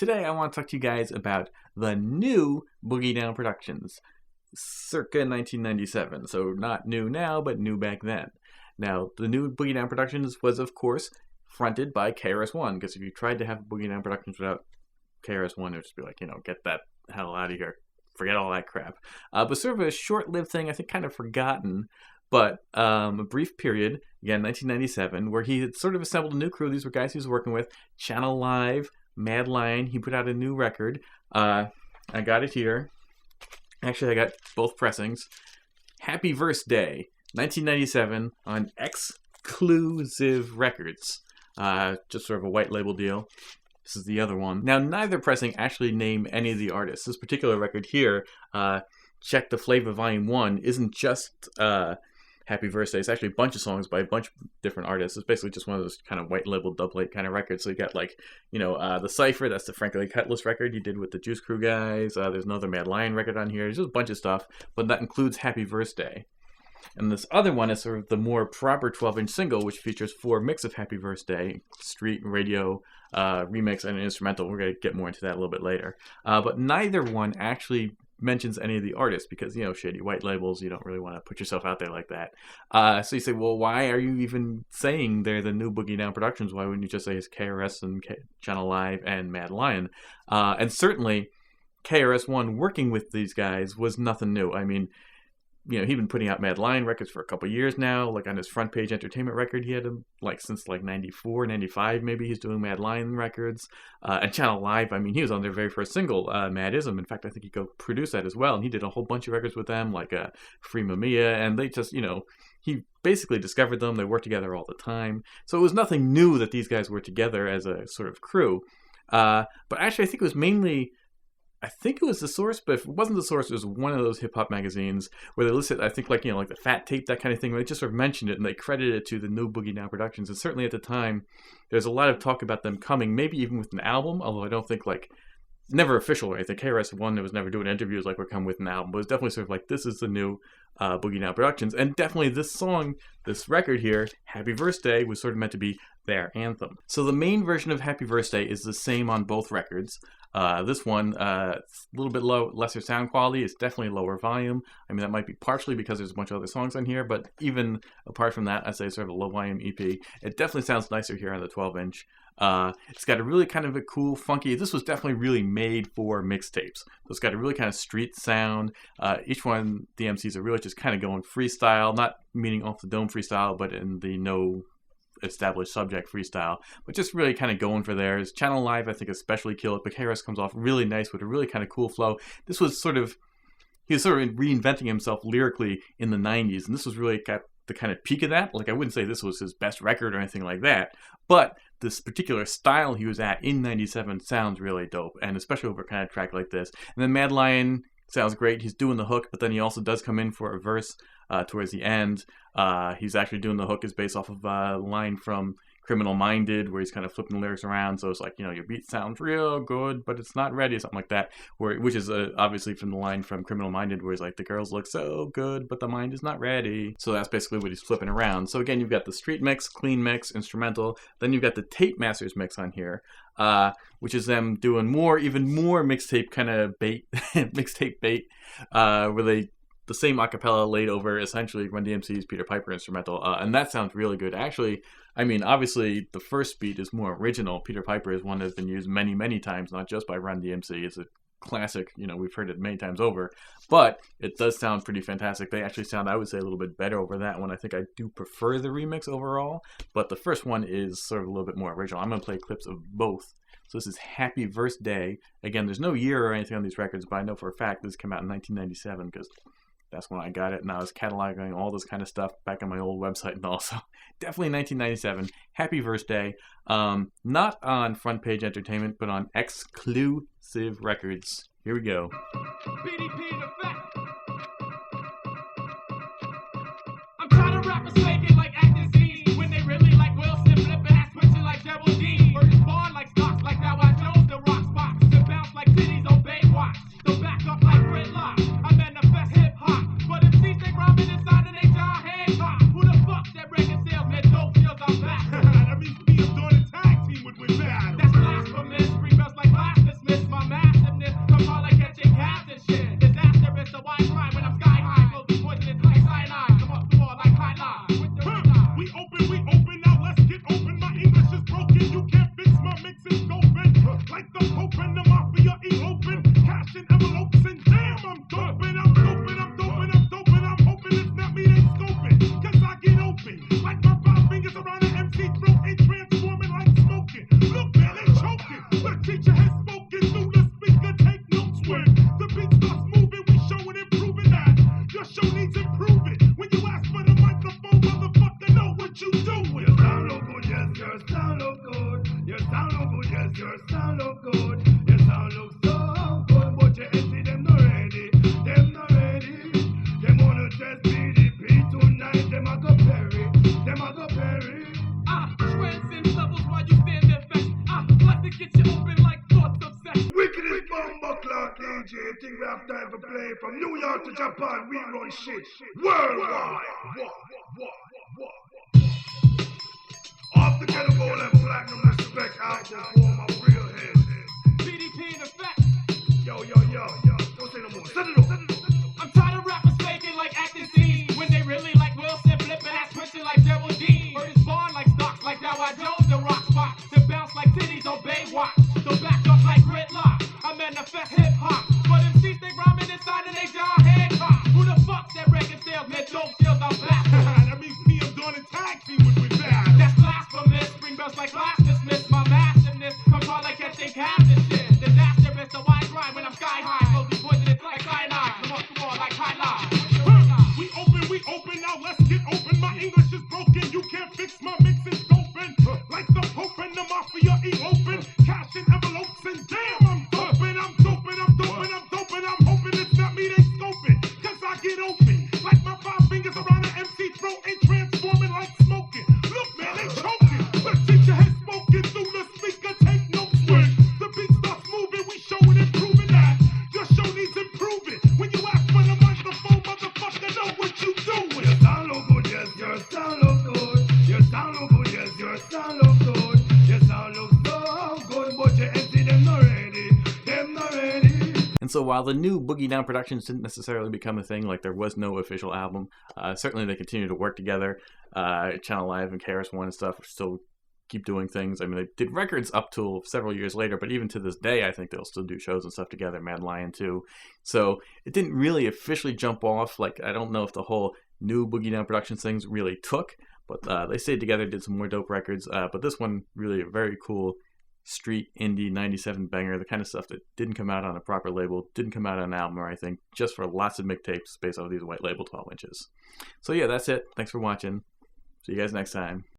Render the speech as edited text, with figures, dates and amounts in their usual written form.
Today I want to talk to you guys about the new Boogie Down Productions, circa 1997. So not new now, but new back then. Now, the new Boogie Down Productions was, of course, fronted by KRS-One, because if you tried to have Boogie Down Productions without KRS-One, it would just be like, get that hell out of here. Forget all that crap. But sort of a short-lived thing, I think kind of forgotten, but a brief period, again, 1997, where he had sort of assembled a new crew. These were guys he was working with. Channel Live, Mad Lion, he put out a new record. I got it here. Actually, I got both pressings. Happy Verse Day, 1997 on Exclusive Records. Just sort of a white label deal. This is the other one. Now, neither pressing actually name any of the artists. This particular record here, Check the Flavor Volume 1, isn't just Happy Verse Day. It's actually a bunch of songs by a bunch of different artists. It's basically just one of those kind of white label dub plate kind of records. So you got like, the Cypher, that's the Frankly Cutlass record he did with the Juice Crew guys. There's another Mad Lion record on here. There's just a bunch of stuff, but that includes Happy Verse Day. And this other one is sort of the more proper 12-inch single, which features 4 mix of Happy Verse Day, street, radio, remix, and an instrumental. We're going to get more into that a little bit later. But neither one actually mentions any of the artists because, shady white labels, you don't really want to put yourself out there like that. So you say, well, why are you even saying they're the new Boogie Down Productions? Why wouldn't you just say it's KRS and Channel Live and Mad Lion? And certainly KRS-One working with these guys was nothing new. I mean, he'd been putting out Mad Lion records for a couple years now. Like on his Front Page Entertainment record, he had them since 94, 95 maybe. He's doing Mad Lion records. And Channel Live, I mean, he was on their very first single, Madism. In fact, I think he co-produced that as well. And he did a whole bunch of records with them, like Free Mamiya. And they just, he basically discovered them. They worked together all the time. So it was nothing new that these guys were together as a sort of crew. But actually, I think it was mainly... it was The Source, but if it wasn't The Source, it was one of those hip-hop magazines where they listed, I think, like the Fat Tape, that kind of thing, where they just sort of mentioned it and they credited it to the new Boogie Down Productions. And certainly at the time, there's a lot of talk about them coming, maybe even with an album, although I don't think, never official or anything. KRS-One was never doing interviews like we're coming with an album, but it was definitely sort of this is the new Boogie Down Productions. And definitely this song, this record here, Happy Verse Day, was sort of meant to be their anthem. So the main version of Happy Verse Day is the same on both records. This one, it's a little bit lesser sound quality. It's definitely lower volume. I mean, that might be partially because there's a bunch of other songs on here, but even apart from that, I say sort of a low volume EP. It definitely sounds nicer here on the 12-inch. It's got a really kind of a cool, funky, this was definitely really made for mixtapes. So it's got a really kind of street sound. Each one, the MCs are really just kind of going freestyle, not meaning off the dome freestyle, but in the no established subject freestyle, but just really kind of going for theirs. Channel Live, I think, especially kill it, but KRS comes off really nice with a really kind of cool flow. He was sort of reinventing himself lyrically in the 90s, and this was really got the kind of peak of that. I wouldn't say this was his best record or anything like that, but this particular style he was at in 97 sounds really dope, and especially over a kind of track like this. And then Mad Lion sounds great. He's doing the hook, but then he also does come in for a verse towards the end. He's actually doing the hook is based off of a line from Criminal Minded, where he's kind of flipping the lyrics around. So it's your beat sounds real good, but it's not ready, something like that. Which is obviously from the line from Criminal Minded, where he's the girls look so good, but the mind is not ready. So that's basically what he's flipping around. So again, you've got the street mix, clean mix, instrumental. Then you've got the Tape Masters mix on here, which is them doing even more mixtape kind of bait, mixtape bait, where the same acapella laid over essentially Run DMC's Peter Piper instrumental, and that sounds really good. Actually, I mean, obviously the first beat is more original. Peter Piper is one that's been used many, many times, not just by Run DMC. It's a classic, we've heard it many times over, but it does sound pretty fantastic. They actually sound, I would say, a little bit better over that one. I think I do prefer the remix overall, but the first one is sort of a little bit more original. I'm going to play clips of both. So this is Happy Verse Day. Again, there's no year or anything on these records, but I know for a fact this came out in 1997 because that's when I got it, and I was cataloging all this kind of stuff back on my old website and all. So definitely 1997. Happy Verse Day. Not on Front Page Entertainment, but on Exclusive Records. Here we go. BDP in effect. I'm tired of rappers faking like acting scenes when they really like Wilson, flipping ass switching like Double D. Or spawn like stocks like that. I Jones, the rock spots, to bounce like cities on Baywatch. Don't back up like gridlock. I manifest hip hop, but if these they rhyming inside of they jaw head hop. Who the fuck that breaking sales, man? Dope feels I'm back. That means me, I'm doing a tag team with bad. That's blasphemous. Ring bells like blasphemous. York DJ, think we have time to play. From New York to Japan, we run shit worldwide. Off the ghetto bowl and platinum respect album for my real heads. BDP in effect. Yo, don't say no more. Set it up. I'm tired of rappers faking like acting scenes when they really like Wilson, flipping ass switching like Geraldine. Heard his bond like stocks, like now I know the rock spot. To bounce like titties on Baywatch. So back up like gridlock. I manifest hip hop. But MCs they rhyming inside and they jaw head cop. Who the fuck that record sales? Man, dope skills, I'm back. That means me, I'm doing a tag team with that. That's blasphemous. Spring bells like class dismissed. My massiveness comes on like catching cabs and shit. Disastrous, so I grind when I'm sky high. Slowly poisonous like cyanide. I'm off the wall like high line. We open, now let's get open. My English is broken, you can't fix my mix is open. Like the Pope and the Mafia open. Cash in envelopes and damn, I'm doping. I'm hoping it's not me they scoping. Cause I get open. Like my 5 fingers around an MC throat and transforming like smoking. Look man, they choking. The teacher has spoken through the speaker, take notes when the beat starts moving, we showing and proving that. Your show needs improving. When you ask for the microphone, motherfucker, know what you doing. Your sound look good, yes, your sound look good. Your sound look good, yes, your sound look good. Your sound look so good, but your MC them not ready. Them not ready. And so while the new Boogie Down Productions didn't necessarily become a thing, like there was no official album, certainly they continue to work together. Channel Live and KRS-One and stuff still keep doing things. I mean, they did records up till several years later, but even to this day, I think they'll still do shows and stuff together, Mad Lion too. So it didn't really officially jump off. Like, I don't know if the whole new Boogie Down Productions things really took, but they stayed together, did some more dope records. But this one, really a very cool street indie 97 banger, the kind of stuff that didn't come out on a proper label, didn't come out on an album or anything, just for lots of mixtapes based off these white label 12 inches. So yeah, that's it. Thanks for watching. See you guys next time.